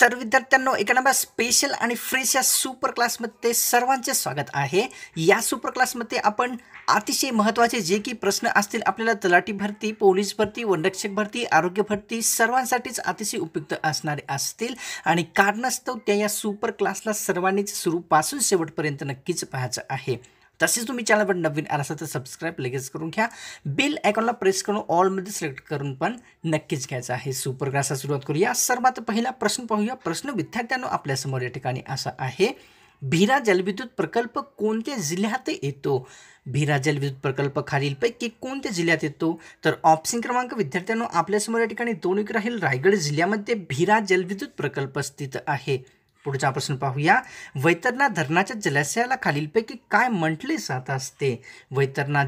तर विद्यार्थ्यांनो एका नव्या स्पेशल आणि फ्रेश या सुपर क्लासमध्ये सर्वांचे स्वागत आहे। या सुपर क्लासमध्ये आपण अतिशय महत्त्वाचे जे की प्रश्न असतील आपल्याला तलाठी भरती, पोलीस भरती, वनरक्षक भरती, आरोग्य भरती सर्वांसाठीच अतिशय उपयुक्त असणारे असतील आणि कारणास्तव त्या या सुपर क्लासला सर्वांनीच सुरूपासून शेवटपर्यंत नक्कीच पाहायचं आहे। तसेच तुम्ही चॅनलवर नवीन आला असाल तर सबस्क्राइब लगेच करून घ्या, बेल आयकॉनला प्रेस करून ऑलमध्ये सिलेक्ट करून पण नक्कीच घ्यायचं आहे। सुपर क्लासला सुरुवात करूया। सर्वात पहिला प्रश्न पाहूया। प्रश्न विद्यार्थ्यांनो आपल्यासमोर या ठिकाणी असा आहे, भीरा जलविद्युत प्रकल्प कोणत्या जिल्ह्यात येतो? भीरा जलविद्युत प्रकल्प खालीलपैकी कोणत्या जिल्ह्यात येतो? तर ऑप्शन क्रमांक विद्यार्थ्यांनो आपल्यासमोर या ठिकाणी दोन एक राहील। रायगड जिल्ह्यामध्ये भीरा जलविद्युत प्रकल्प स्थित आहे। पुढचा प्रश्न पाहूया। वैतरणा धरणाच्या जलाशयाला खालीलपैकी काय म्हटले जात असते? वैतरणा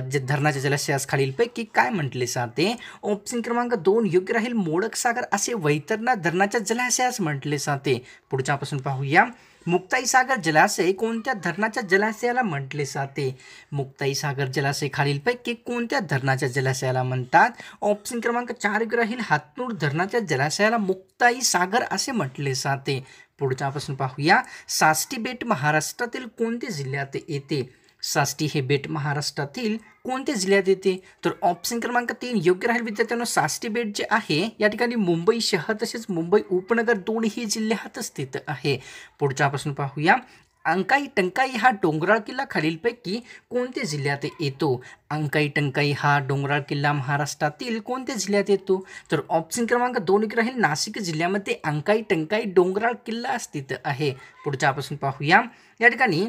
धरणाच्या जलाशयास खालीलपैकी काय म्हटले जाते? ऑप्शन क्रमांक 2 योग्य राहील। मोडक सागर असे वैतरणा धरणाच्या जलाशयास म्हटले जाते। पुढचा प्रश्न पाहूया। मुक्ताई सागर जलाशय कोणत्या धरणाच्या जलाशयाला म्हटले जाते? मुक्ताई सागर जलाशय खालीलपैकी कोणत्या धरणाच्या जलाशयाला म्हणतात? ऑप्शन क्रमांक 4 योग्य राहील। हातनूर धरणाच्या जलाशयाला मुक्ताई सागर असे म्हटले जाते। पुढचा प्रश्न पाहूया। साष्टी बेट महाराष्ट्रातील कोणत्या जिल्ह्यात येते? साष्टी हे बेट महाराष्ट्रातील कोणत्या जिल्ह्यात येते? तर ऑप्शन क्रमांक 3 योग्य राहील विद्यार्थ्यांनो। साष्टी बेट जे आहे या ठिकाणी मुंबई शहर तसेच मुंबई उपनगर दोन्ही जिल्ह्यात स्थित आहे। पुढचा प्रश्न पाहूया। अंकाई टंकाई हा डोंगराळ किल्ला खालीलपैकी कोणत्या जिल्ह्यात येतो? अंकाई टंकाई हा डोंगराळ किल्ला महाराष्ट्रातील कोणत्या जिल्ह्यात येतो? तर ऑप्शन क्रमांक 2 एक राहील। नाशिक जिल्ह्यामध्ये अंकाई टंकाई डोंगराळ किल्ला स्थित आहे। पुढचा प्रश्न पाहूया। या ठिकाणी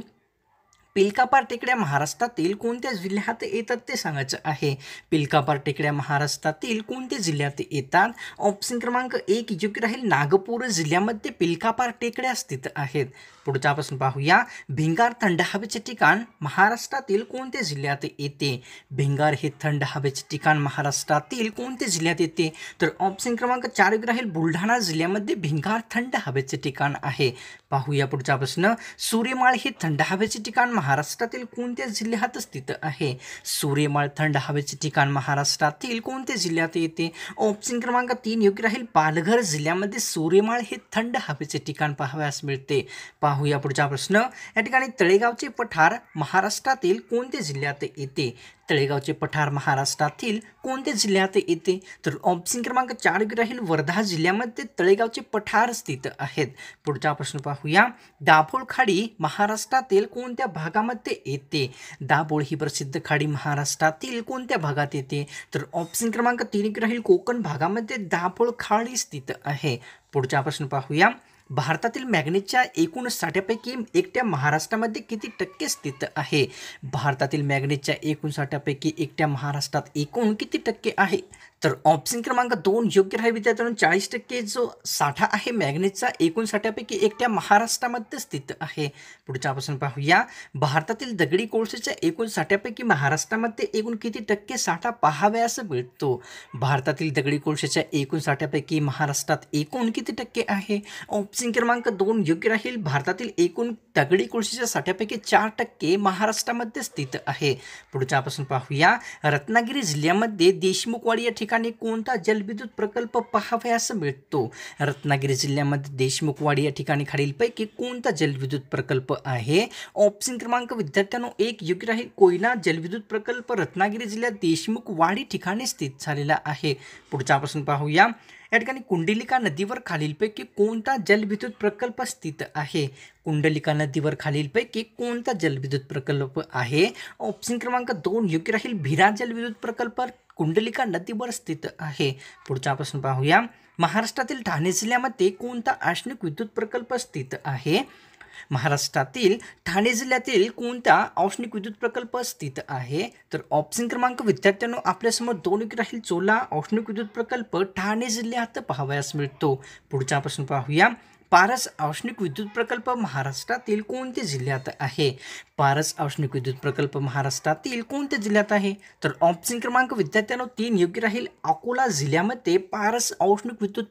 पिलकापार टेकड्या महाराष्ट्रातील कोणत्या जिल्ह्यात येतात ते सांगायचं आहे। पिलकापार टेकड्या महाराष्ट्रातील कोणत्या जिल्ह्यात येतात? ऑप्शन क्रमांक 1 योग्य राहील। नागपूर जिल्ह्यामध्ये पिलकापार टेकड्या स्थित आहेत। पुढचा प्रश्न पाहूया। भिंगार थंड हवेचे ठिकाण महाराष्ट्रातील कोणत्या जिल्ह्यात येते? भिंगार हे थंड हवेचे ठिकाण महाराष्ट्रातील कोणत्या जिल्ह्यात येते? तर ऑप्शन क्रमांक 4 योग्य राहील। बुलढाणा जिल्ह्यामध्ये भिंगार थंड हवेचे ठिकाण आहे। पाहूया पुढचा प्रश्न। सूर्यमाळ हे थंड हवेचे ठिकाण महाराष्ट्रातील कोणत्या जिल्ह्यात स्थित आहे? सूर्यमाळ थंड हवेचे ठिकाण महाराष्ट्रातील कोणत्या जिल्ह्यात येते? ऑप्शन क्रमांक 3 योग्य राहील। पालघर जिल्ह्यामध्ये सूर्यमाळ हे थंड हवेचे ठिकाण पाहावयास मिळते। पाहूया पुढचा प्रश्न। या ठिकाणी तळेगावचे पठार महाराष्ट्रातील कोणत्या जिल्ह्यात येते? तळेगावचे पठार महाराष्ट्रातील कोणत्या जिल्ह्यात येते? तर ऑप्शन क्रमांक 4 योग्य राहील। वर्धा जिल्ह्यामध्ये तळेगावचे पठार स्थित आहेत। पुढचा प्रश्न पाहूया। दाभोळ खाडी महाराष्ट्रातील कोणत्या भागामध्ये येते? दाभोळ ही प्रसिद्ध खाडी महाराष्ट्रातील कोणत्या भागात येते? तर ऑप्शन क्रमांक 3 योग्य राहील। कोकण भागामध्ये दाभोळ खाडी स्थित आहे। पुढचा प्रश्न पाहूया। भारतातील मॅग्नेटच्या एकूण साठ्यापैकी एकट्या महाराष्ट्रामध्ये किती टक्के स्थित आहे? भारतातील मॅग्नेटच्या एकूण साठ्यापैकी एकट्या महाराष्ट्रात एकूण किती टक्के आहे? तर ऑप्शन क्रमांक 2 योग्य राहील विद्यार्थ्यांनो। 40% जो साठा आहे मॅग्नेटचा एकूण साठ्यापैकी एकट्या महाराष्ट्रामध्ये स्थित आहे। पुढचा प्रश्न पाहूया। भारतातील दगडी कोळशाच्या एकूण साठ्यापैकी महाराष्ट्रामध्ये एकूण किती टक्के साठा पाहावयास मिळतो? भारतातील दगडी कोळशाच्या एकूण साठ्यापैकी महाराष्ट्रात एकूण किती टक्के आहे? ऑप्शन क्रमांक 2 योग्य राहील। भारतातील एकूण दगडी कोळशाच्या साठ्यापैकी 4% महाराष्ट्रामध्ये स्थित आहे। पुढचा प्रश्न पाहूया। रत्नागिरी जिल्ह्यामध्ये देशमुखवाडी या ठिकाणी कोणता जलविद्युत प्रकल्प पाहावयास मिळतो? रत्नागिरी जिल्ह्यामध्ये देशमुखवाडी या ठिकाणी खालीलपैकी कोणता जलविद्युत प्रकल्प आहे? ऑप्शन क्रमांक विद्यार्थ्यांनो 1 योग्य राहील। कोयना जलविद्युत प्रकल्प रत्नागिरी जिल्ह्यात देशमुखवाडी ठिकाणी स्थित झालेला आहे। पुढचा प्रश्न पाहूया। या ठिकाणी कुंडलिका नदीवर खालीलपैकी कोणता जलविद्युत प्रकल्प स्थित आहे? कुंडलिका नदीवर खालीलपैकी कोणता जलविद्युत प्रकल्प आहे? ऑप्शन क्रमांक 2 योग्य राहील। भीरा जलविद्युत प्रकल्प कुंडलिका नदीवर स्थित आहे। पुढचा प्रश्न पाहूया। महाराष्ट्रातील ठाणे जिल्ह्यामध्ये कोणता औष्णिक विद्युत प्रकल्प स्थित आहे? महाराष्ट्रातील ठाणे जिल्ह्यातील कोणता औष्णिक विद्युत प्रकल्प स्थित आहे? तर ऑप्शन क्रमांक विद्यार्थ्यांनो आपल्यासमोर 2 योग्य राहील। चोला औष्णिक विद्युत प्रकल्प ठाणे जिल्ह्यात पाहावयास मिळतो। पुढचा प्रश्न पाहूया। पारस औष्णिक विद्युत प्रकल्प महाराष्ट्रातील कोणत्या जिल्ह्यात आहे? पारस औष्णिक विद्युत प्रकल्प महाराष्ट्रातील कोणत्या जिल्ह्यात आहे? तर ऑप्शन क्रमांक विद्यार्थ्यांनो 3 योग्य राहील। अकोला जिल्ह्यामध्ये पारस औष्णिक विद्युत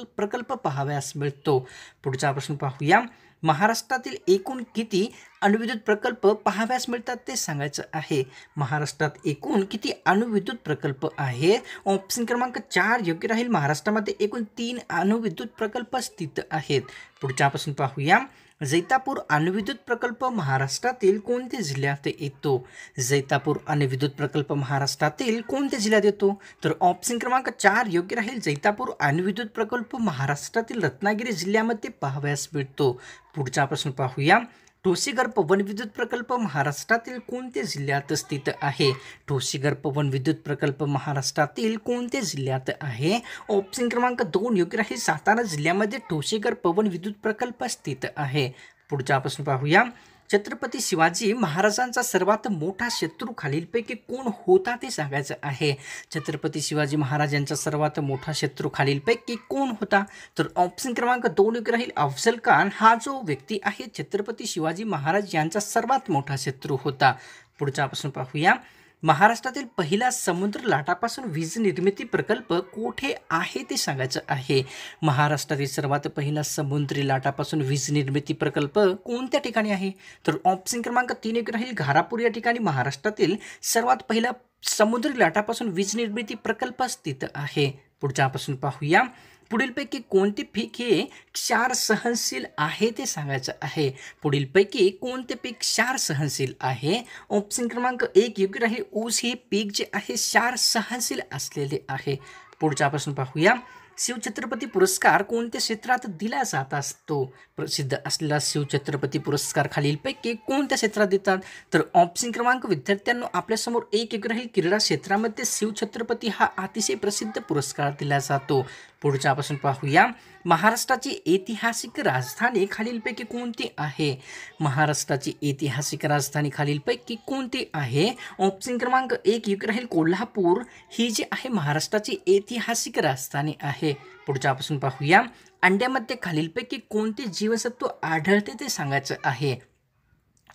प्रकल्प पाहावयास मिळतो। पुढचा प्रश्न पाहूया। महाराष्ट्रातील एकूण किती अणुविद्युत प्रकल्प पाहाव्यास मिळतात ते सांगायचं आहे. महाराष्ट्रात एकूण किती अणुविद्युत प्रकल्प आहे? ऑप्शन क्रमांक 4 योग्य राहील. महाराष्ट्रामध्ये एकूण 3 अणुविद्युत प्रकल्प स्थित आहेत. पुढच्यापासून पाहूया. जैतापूर अणुविद्युत प्रकल्प महाराष्ट्रातील कोणत्या जिल्ह्यात येतो? जैतापूर अणुविद्युत प्रकल्प महाराष्ट्रातील कोणत्या जिल्ह्यात येतो? तर ऑप्शन क्रमांक 4 योग्य राहील. जैतापूर अणुविद्युत प्रकल्प महाराष्ट्रातील रत्नागिरी जिल्ह्यामध्ये पाहाव्यास मिळतो. पुढच्यापासून पाहूया. ठोसेघर पवन विद्युत प्रकल्प महाराष्ट्रातील कोणत्या जिल्ह्यात स्थित आहे? ठोसेघर पवन विद्युत प्रकल्प महाराष्ट्रातील कोणत्या जिल्ह्यात आहे? ऑप्शन क्रमांक 2 योग्य राहील. सातारा जिल्ह्यामध्ये ठोसेघर पवन विद्युत प्रकल्प स्थित आहे. पुढच्यापासून पाहूया. छत्रपती शिवाजी महाराजांचा सर्वात मोठा शत्रू खालीलपैकी कोण होता ते सांगायचं आहे. छत्रपती शिवाजी महाराजांचा सर्वात मोठा शत्रू खालीलपैकी कोण होता? तर ऑप्शन क्रमांक 2 योग्य राहील. अफजल खान हा जो व्यक्ती आहे छत्रपती शिवाजी महाराज यांचा सर्वात मोठा शत्रू होता. पुढच्यापासून पाहूया. महाराष्ट्रातील पहिला समुद्र लाटापासून वीज निर्मिती प्रकल्प कोठे आहे ते सांगायचं आहे. महाराष्ट्रातील सर्वात पहिला समुद्री लाटापासून वीज निर्मिती प्रकल्प कोणत्या ठिकाणी आहे? तर ऑप्शन क्रमांक 3 योग्य राहील. घारापूर या ठिकाणी महाराष्ट्रातील सर्वात पहिला समुद्री लाटापासून वीज निर्मिती प्रकल्प स्थित आहे. पुढच्यापासून पाहूया. पुढीलपैकी कोणते पीक हे क्षार सहनशील आहे ते सांगायचं आहे. पुढीलपैकी कोणते पीक क्षार सहनशील आहे? ऑप्शन क्रमांक 1 योग्य राहील. ऊस हे पीक जे आहे क्षार सहनशील असलेले आहे. पुढच्यापासून पाहूया. शिवछत्रपती पुरस्कार कोणत्या क्षेत्रात दिला जात असतो? प्रसिद्ध असलेला शिवछत्रपती पुरस्कार खालीलपैकी कोणत्या क्षेत्रात देतात? तर ऑप्शन क्रमांक विद्यार्थ्यांनो आपल्यासमोर 1 योग्य राहील. क्रीडा क्षेत्रामध्ये शिवछत्रपती हा अतिशय प्रसिद्ध पुरस्कार दिला जातो. पुढच्यापासून पाहूया. महाराष्ट्राची ऐतिहासिक राजधानी खालीलपैकी कोणती आहे? महाराष्ट्राची ऐतिहासिक राजधानी खालीलपैकी कोणती आहे? ऑप्शन क्रमांक 1 योग्य राहील. कोल्हापूर ही जी आहे महाराष्ट्राची ऐतिहासिक राजधानी आहे. पुढच्यापासून पाहूया. अंड्यामध्ये खालीलपैकी कोणते जीवनसत्व आढळते ते सांगायचं आहे.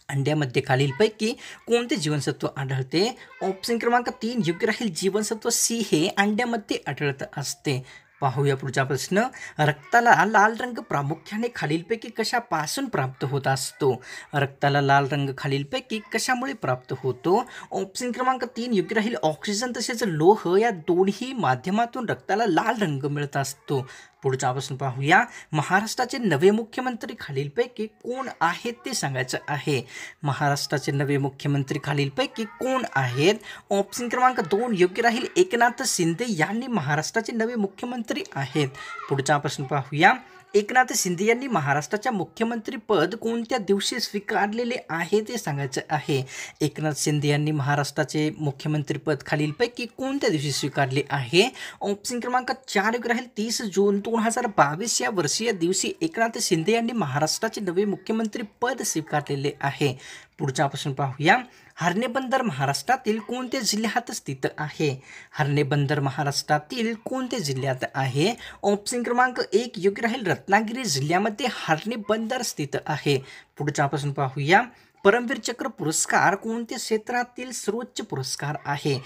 अंड्यामध्ये खालीलपैकी कोणते जीवनसत्व आढळते? ऑप्शन क्रमांक 3 योग्य राहील. जीवनसत्व सी हे अंड्यामध्ये आढळत असते. पाहूया पुढचा प्रश्न. रक्ताला लाल रंग प्रामुख्याने खालीलपैकी कशापासून प्राप्त होत असतो? रक्ताला लाल रंग खालीलपैकी कशामुळे प्राप्त होतो? ऑप्शन क्रमांक 3 योग्य राहील. ऑक्सिजन तसेच लोह या दोन्ही माध्यमातून रक्ताला लाल रंग मिळत असतो. पुढच्यापासून पाहूया. महाराष्ट्राचे नवे मुख्यमंत्री खालीलपैकी कोण आहेत ते सांगायचं आहे. महाराष्ट्राचे नवे मुख्यमंत्री खालीलपैकी कोण आहेत? ऑप्शन क्रमांक 2 योग्य राहील. एकनाथ शिंदे यांनी महाराष्ट्राचे नवे मुख्यमंत्री आहेत. पुढच्यापासून पाहूया. एकनाथ शिंदे यांनी महाराष्ट्राच्या मुख्यमंत्रीपद कोणत्या दिवशी स्वीकारलेले आहे ते सांगायचं आहे. एकनाथ शिंदे यांनी महाराष्ट्राचे मुख्यमंत्रीपद खालीलपैकी कोणत्या दिवशी स्वीकारले आहे? ऑप्शन क्रमांक 4 योग्य राहील. 30 जून 2022 या वर्षीय दिवशी एकनाथ शिंदे यांनी महाराष्ट्राचे नवे मुख्यमंत्रीपद स्वीकारलेले आहे. पुढच्यापासून पाहूया. हरणे बंदर महाराष्ट्रातील कोणत्या जिल्ह्यात स्थित आहे? हरणे बंदर महाराष्ट्रातील कोणत्या जिल्ह्यात आहे? ऑप्शन क्रमांक 1 योग्य राहील. रत्नागिरी जिल्ह्यामध्ये हरणे बंदर स्थित आहे. पुढच्यापासून पाहूया. परमवीर चक्र पुरस्कार कोणत्या क्षेत्रातील सर्वोच्च पुरस्कार आहे?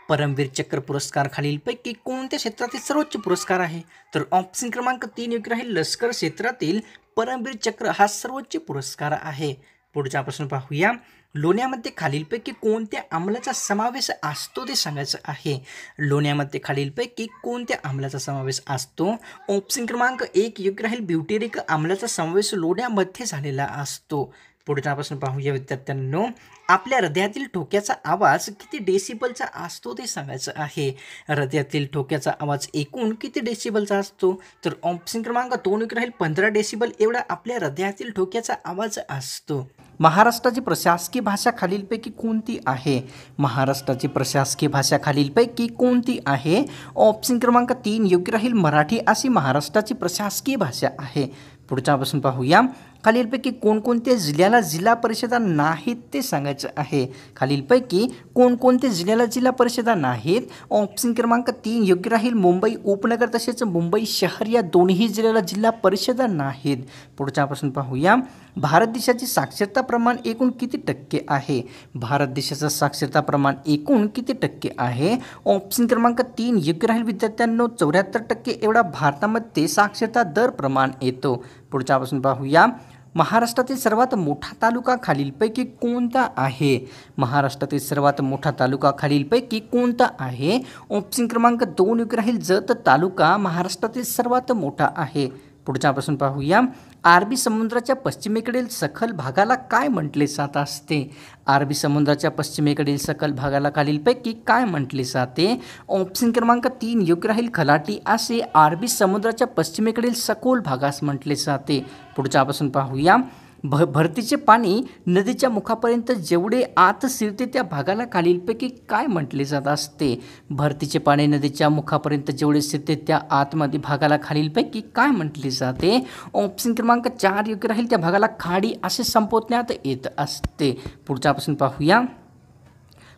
परमवीर चक्र पुरस्कार खालीलपैकी कोणत्या क्षेत्रातील सर्वोच्च पुरस्कार आहे? तर ऑप्शन क्रमांक 3 योग्य राहील. लष्कर क्षेत्रातील परमवीर चक्र हा सर्वोच्च पुरस्कार आहे. पुढच्यापासून पाहूया. लोण्यामध्ये खालीलपैकी कोणत्या अमलाचा समावेश असतो ते सांगायचं आहे. लोण्यामध्ये खालीलपैकी कोणत्या अमलाचा समावेश असतो? ऑप्शन क्रमांक 1 योग्य राहील. ब्युटेरिक अमलाचा समावेश लोण्यामध्ये झालेला असतो. पुढच्यापासून पाहूया विद्यार्थ्यांनो. आपल्या हृदयातील ठोक्याचा आवाज किती डेसिबलचा असतो ते सांगायचं आहे. हृदयातील ठोक्याचा आवाज एकूण किती डेसिबलचा असतो? तर ऑप्शन क्रमांक 2 योग्य राहील. 15 डेसिबल एवढा आपल्या हृदयातील ठोक्याचा आवाज असतो. महाराष्ट्राची प्रशासकीय भाषा खालीलपैकी कोणती आहे? महाराष्ट्राची प्रशासकीय भाषा खालीलपैकी कोणती आहे? ऑप्शन क्रमांक 3 योग्य राहील. मराठी अशी महाराष्ट्राची प्रशासकीय भाषा आहे. पुढच्यापासून पाहूया. खालीलपैकी कोणकोणत्या जिल्ह्याला जिल्हा परिषदा नाहीत ते सांगायचं आहे. खालीलपैकी कोणकोणत्या जिल्ह्याला जिल्हा परिषदा नाहीत? ऑप्शन क्रमांक 3 योग्य राहील. मुंबई उपनगर तसेच मुंबई शहर या दोन्ही जिल्ह्याला जिल्हा परिषदा नाहीत. पुढच्यापासून पाहूया. भारत देशाचे साक्षरता प्रमाण एकूण किती टक्के आहे? भारत देशाचं साक्षरता प्रमाण एकूण किती टक्के आहे? ऑप्शन क्रमांक 3 योग्य राहील. विद्यार्थ्यांनो 74% एवढा भारतामध्ये साक्षरता दर प्रमाण येतो. पुढच्यापासून पाहूया. महाराष्ट्रातील सर्वात मोठा तालुका खालीलपैकी कोणता आहे? महाराष्ट्रातील सर्वात मोठा तालुका खालीलपैकी कोणता आहे? ऑप्शन क्रमांक 2 योग्य राहील. जत तालुका महाराष्ट्रातील सर्वात मोठा आहे. पुढचा प्रश्न पाहूया. अरबी समुद्राच्या पश्चिमेकडील सखल भागाला काय म्हटले जात असते? अरबी समुद्राच्या पश्चिमेकडील सखल भागाला खालीलपैकी काय म्हटले जाते? ऑप्शन क्रमांक 3 योग्य राहील. खलाटी असे अरबी समुद्राच्या पश्चिमेकडील सखोल भागास म्हटले जाते. पुढचा प्रश्न पाहूया. भरतीचे पाणी नदीच्या मुखापर्यंत जेवढे आत शिरते त्या भागाला खालीलपैकी काय म्हटले जात असते? भरतीचे पाणी नदीच्या मुखापर्यंत जेवढे शिरते त्या आतमध्ये भागाला खालीलपैकी काय म्हटले जाते? ऑप्शन क्रमांक 4 योग्य राहील. त्या भागाला खाडी असे संबोधण्यात येत असते. पुढचा प्रश्न पाहूया.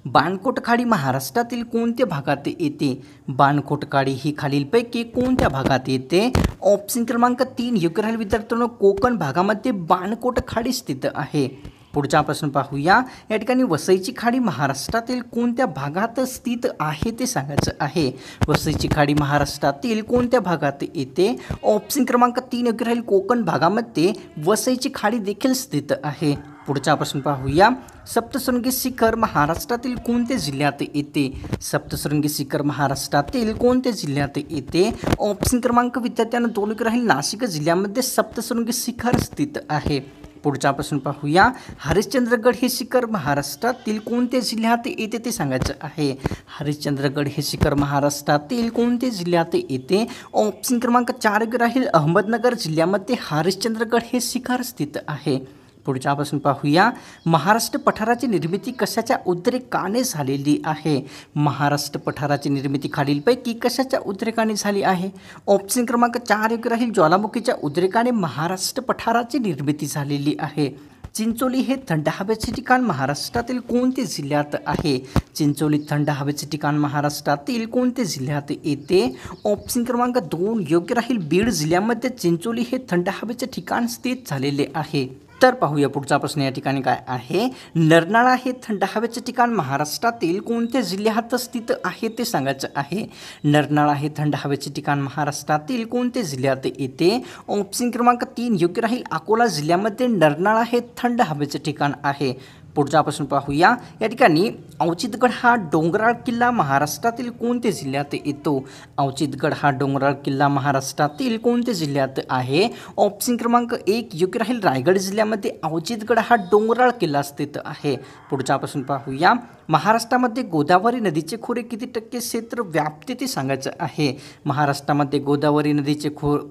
बाणकोट खाडी महाराष्ट्रातील कोणत्या भागात येते? बाणकोट खाडी ही खालीलपैकी कोणत्या भागात येते? ऑप्शन क्रमांक 3 योग्य राहील. विद्यार्थ्यांनो, कोकण भागामध्ये बाणकोट खाडी स्थित आहे. पुढचा प्रश्न पाहूया. या ठिकाणी वसईची खाडी महाराष्ट्रातील कोणत्या भागात स्थित आहे ते सांगायचं आहे. वसईची खाडी महाराष्ट्रातील कोणत्या भागात येते? ऑप्शन क्रमांक 3 योग्य राहील. कोकण भागामध्ये वसईची खाडी देखील स्थित आहे. पुढचा प्रश्न पाहूया. सप्तशृंगी शिखर महाराष्ट्रातील कोणत्या जिल्ह्यात येते? सप्तशृंगी शिखर महाराष्ट्रातील कोणत्या जिल्ह्यात येते? ऑप्शन क्रमांक विद्यार्थ्यांना 2 योग्य राहील. नाशिक जिल्ह्यामध्ये सप्तशृंगी शिखर स्थित आहे. पुढचा प्रश्न पाहूया. हरिश्चंद्रगड हे शिखर महाराष्ट्रातील कोणत्या जिल्ह्यात येते ते सांगायचं आहे. हरिश्चंद्रगड हे शिखर महाराष्ट्रातील कोणत्या जिल्ह्यात येते? ऑप्शन क्रमांक 4 योग्य राहील. अहमदनगर जिल्ह्यामध्ये हरिश्चंद्रगड हे शिखर स्थित आहे. पुढचा प्रश्न पाहूया. महाराष्ट्र पठाराची निर्मिती कशाच्या उद्रेकाने झालेली आहे? महाराष्ट्र पठाराची निर्मिती खालीलपैकी कशाच्या उद्रेकाने झाली आहे? ऑप्शन क्रमांक 4 योग्य राहील. ज्वालामुखीच्या उद्रेकाने महाराष्ट्र पठाराची निर्मिती झालेली आहे. चिंचोली हे थंड हवेचे ठिकाण महाराष्ट्रातील कोणत्या जिल्ह्यात आहे? चिंचोली थंड हवेचे ठिकाण महाराष्ट्रातील कोणत्या जिल्ह्यात येते? ऑप्शन क्रमांक 2 योग्य राहील. बीड जिल्ह्यामध्ये चिंचोली हे थंड हवेचे ठिकाण स्थित झालेले आहे. तर पाहूया पुढचा प्रश्न या ठिकाणी काय आहे. नरनाळा हे थंड हवेचे ठिकाण महाराष्ट्रातील कोणत्या जिल्ह्यात स्थित आहे ते सांगायचं आहे. नरनाळा हे थंड हवेचे ठिकाण महाराष्ट्रातील कोणत्या जिल्ह्यात येते? ऑप्शन क्रमांक 3 योग्य राहील. अकोला जिल्ह्यामध्ये नरनाळा हे थंड हवेचे ठिकाण आहे. पुढचा प्रश्न पाहूया. या ठिकाणी अवचितगड हा डोंगराळ किल्ला महाराष्ट्रातील कोणत्या जिल्ह्यात येतो? अवचितगड हा डोंगराळ किल्ला महाराष्ट्रातील कोणत्या जिल्ह्यात आहे? ऑप्शन क्रमांक 1 योग्य राहील. रायगड जिल्ह्यामध्ये अवचितगड हा डोंगराळ किल्ला स्थित आहे. पुढचा प्रश्न पाहूया. महाराष्ट्रामध्ये गोदावरी नदीचे खोरे किती टक्के क्षेत्र व्यापते ते सांगायचं आहे. महाराष्ट्रामध्ये गोदावरी नदीचे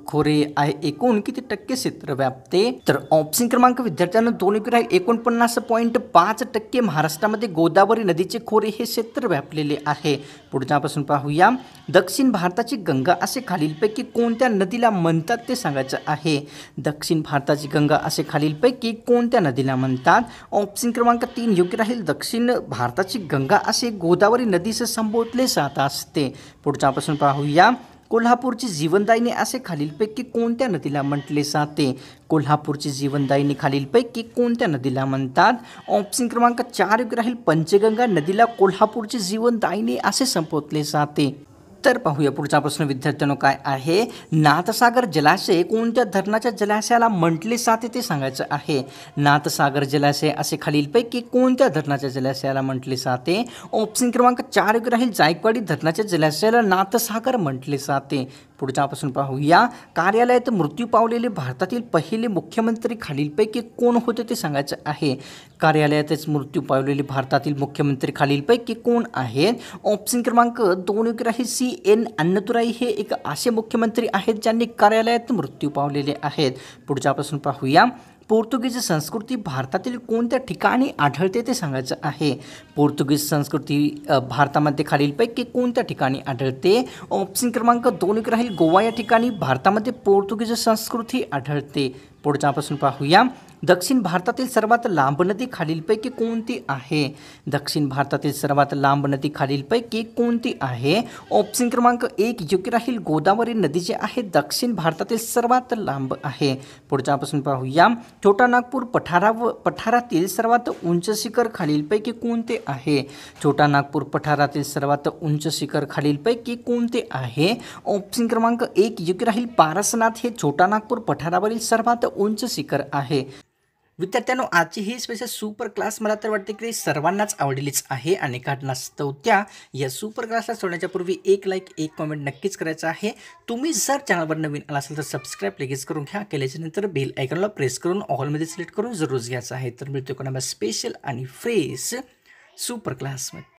खोरे आहे एकूण किती टक्के क्षेत्र व्यापते? तर ऑप्शन क्रमांक विद्यार्थ्यांना 2 योग्य राहील. 49.5% महाराष्ट्रामध्ये गोदावरी नदीचे खोरे हे क्षेत्र व्यापलेले आहे. पुढचा प्रश्न पाहूया. दक्षिण भारताची गंगा असे खालीलपैकी कोणत्या नदीला म्हणतात ते सांगायचं आहे. दक्षिण भारताची गंगा असे खालीलपैकी कोणत्या नदीला म्हणतात? ऑप्शन क्रमांक 3 योग्य राहील. दक्षिण भारताची गंगा असे गोदावरी नदीस संबोधले जात असते. पुढचा प्रश्न पाहूया. कोल्हापूरची जीवनदायिनी असे खालीलपैकी कोणत्या नदीला म्हटले जाते? कोल्हापूरची जीवनदायिनी खालीलपैकी कोणत्या नदीला म्हणतात? ऑप्शन क्रमांक 4 योग्य राहील. पंचगंगा नदीला कोल्हापूरची जीवनदायिनी असे संबोधले जाते. तर पाहूया पुढचा प्रश्न विद्यार्थ्यांनो काय आहे. नाथसागर जलाशय कोणत्या धरणाच्या जलाशयाला म्हटले जाते ते सांगायचं आहे. नाथसागर जलाशय असे खालीलपैकी कोणत्या धरणाच्या जलाशयाला म्हटले जाते? ऑप्शन क्रमांक 4 योग्य राहील. जायकवाडी धरणाच्या जलाशयाला नाथसागर म्हटले जाते. पुढचा प्रश्न पाहूया. कार्यालयात मृत्यू पावलेले भारतातील पहिले मुख्यमंत्री खालीलपैकी कोण होते ते सांगायचं आहे. कार्यालयातच मृत्यू पावलेले भारतातील मुख्यमंत्री खालीलपैकी कोण आहेत? ऑप्शन क्रमांक 2 योग्य राहील. CN अन्नदुराई हे एक असे मुख्यमंत्री आहेत ज्यांनी कार्यालयात मृत्यू पावलेले आहेत. पुढचा प्रश्न पाहूया. पोर्तुगीज संस्कृती भारतातील कोणत्या ठिकाणी आढळते ते सांगायचं आहे. पोर्तुगीज संस्कृती भारतामध्ये खालीलपैकी कोणत्या ठिकाणी आढळते? ऑप्शन क्रमांक 2 राहील. गोवा या ठिकाणी भारतामध्ये पोर्तुगीज संस्कृती आढळते. पुढचा प्रश्न पाहूया. दक्षिण भारतातील सर्वात लांब नदी खालीलपैकी कोणती आहे? दक्षिण भारतातील सर्वात लांब नदी खालीलपैकी कोणती आहे? ऑप्शन क्रमांक 1 योग्य राहील. गोदावरी नदी जी आहे दक्षिण भारतातील सर्वात लांब आहे. पुढचा प्रश्न पाहूया. छोटा नागपूर पठारातील सर्वात उंच शिखर खालीलपैकी कोणते आहे? छोटा नागपूर पठारातील सर्वात उंच शिखर खालीलपैकी कोणते आहे? ऑप्शन क्रमांक 1 योग्य राहील. पारसनाथ हे छोटा नागपूर पठारावरील सर्वात उंच शिखर आहे. विद्यार्थ्यांनो, आजची ही स्पेशल सुपर क्लास मला तर वाटते की सर्वांनाच आवडलीच आहे आणि कारणास्तव त्या या सुपर क्लासला सोडण्याच्या पूर्वी एक लाईक एक कमेंट नक्कीच करायचं आहे. तुम्ही जर चॅनलवर नवीन आला असेल तर सबस्क्राईब लगेच करून घ्या. केल्याच्या नंतर बेल आयकॉनला प्रेस करून ऑलमध्ये सिलेक्ट करून जरूर घ्यायचं आहे. तर मिळतो कोणाला स्पेशल आणि फ्रेश सुपर क्लासमध्ये.